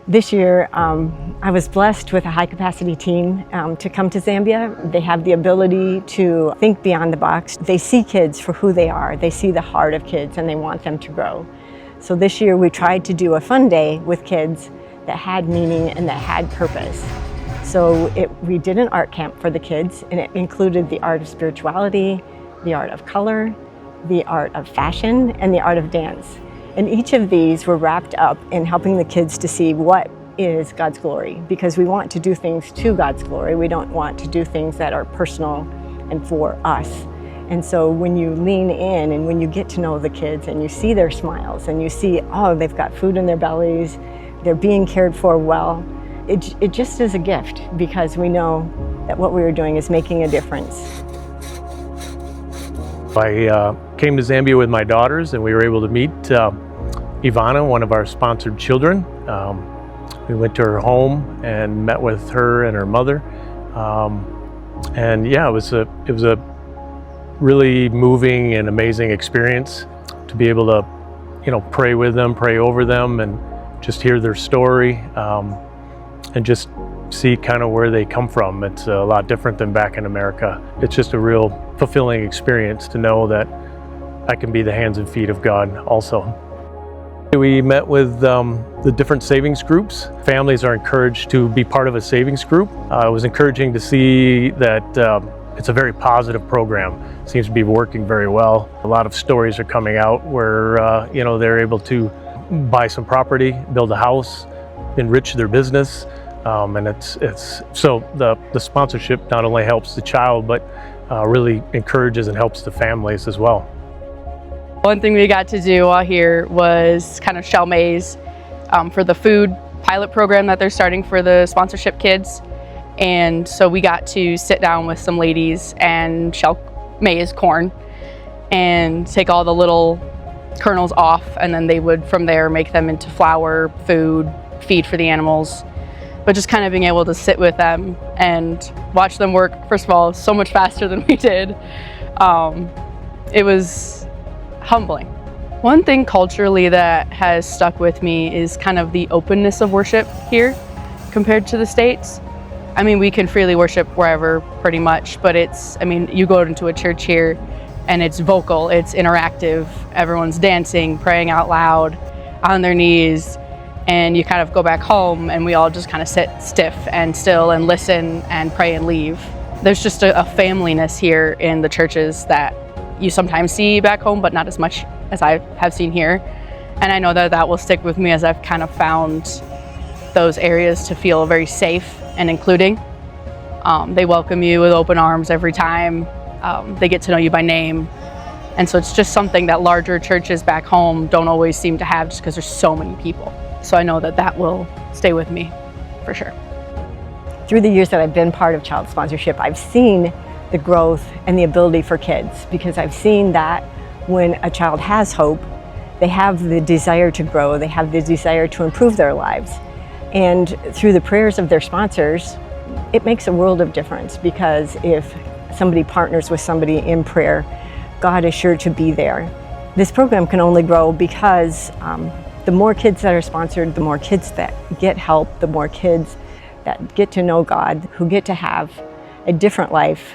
This year, I was blessed with a high-capacity team to come to Zambia. They have the ability to think beyond the box. They see kids for who they are. They see the heart of kids and they want them to grow. So this year we tried to do a fun day with kids that had meaning and that had purpose. So we did an art camp for the kids, and it included the art of spirituality, the art of color, the art of fashion, and the art of dance. And each of these were wrapped up in helping the kids to see what is God's glory, because we want to do things to God's glory. We don't want to do things that are personal and for us. And so when you lean in and when you get to know the kids and you see their smiles and you see, oh, they've got food in their bellies, they're being cared for well, it just is a gift, because we know that what we are doing is making a difference. I came to Zambia with my daughters, and we were able to meet Ivana, one of our sponsored children. We went to her home and met with her and her mother. And yeah, it was a really moving and amazing experience to be able to, pray with them, pray over them, and just hear their story, and just see kind of where they come from. It's a lot different than back in America. It's just a real fulfilling experience to know that I can be the hands and feet of God also. We met with the different savings groups. Families are encouraged to be part of a savings group. It was encouraging to see that it's a very positive program. It seems to be working very well. A lot of stories are coming out where they're able to buy some property, build a house, enrich their business, and it's so the sponsorship not only helps the child, but really encourages and helps the families as well. One thing we got to do while here was kind of shell maize for the food pilot program that they're starting for the sponsorship kids. And so we got to sit down with some ladies and shell maize corn and take all the little kernels off, and then they would from there make them into flour, food, feed for the animals. But just kind of being able to sit with them and watch them work, first of all, so much faster than we did. It was humbling. One thing culturally that has stuck with me is kind of the openness of worship here compared to the States. I mean, we can freely worship wherever pretty much, but you go into a church here and it's vocal, it's interactive, everyone's dancing, praying out loud, on their knees, and you kind of go back home and we all just kind of sit stiff and still and listen and pray and leave. There's just a familyness here in the churches that you sometimes see back home, but not as much as I have seen here. And I know that will stick with me as I've kind of found those areas to feel very safe and including. They welcome you with open arms every time. They get to know you by name. And so it's just something that larger churches back home don't always seem to have, just because there's so many people. So I know that will stay with me for sure. Through the years that I've been part of child sponsorship, I've seen the growth and the ability for kids, because I've seen that when a child has hope, they have the desire to grow, they have the desire to improve their lives. And through the prayers of their sponsors, it makes a world of difference, because if somebody partners with somebody in prayer, God is sure to be there. This program can only grow because the more kids that are sponsored, the more kids that get help, the more kids that get to know God, who get to have a different life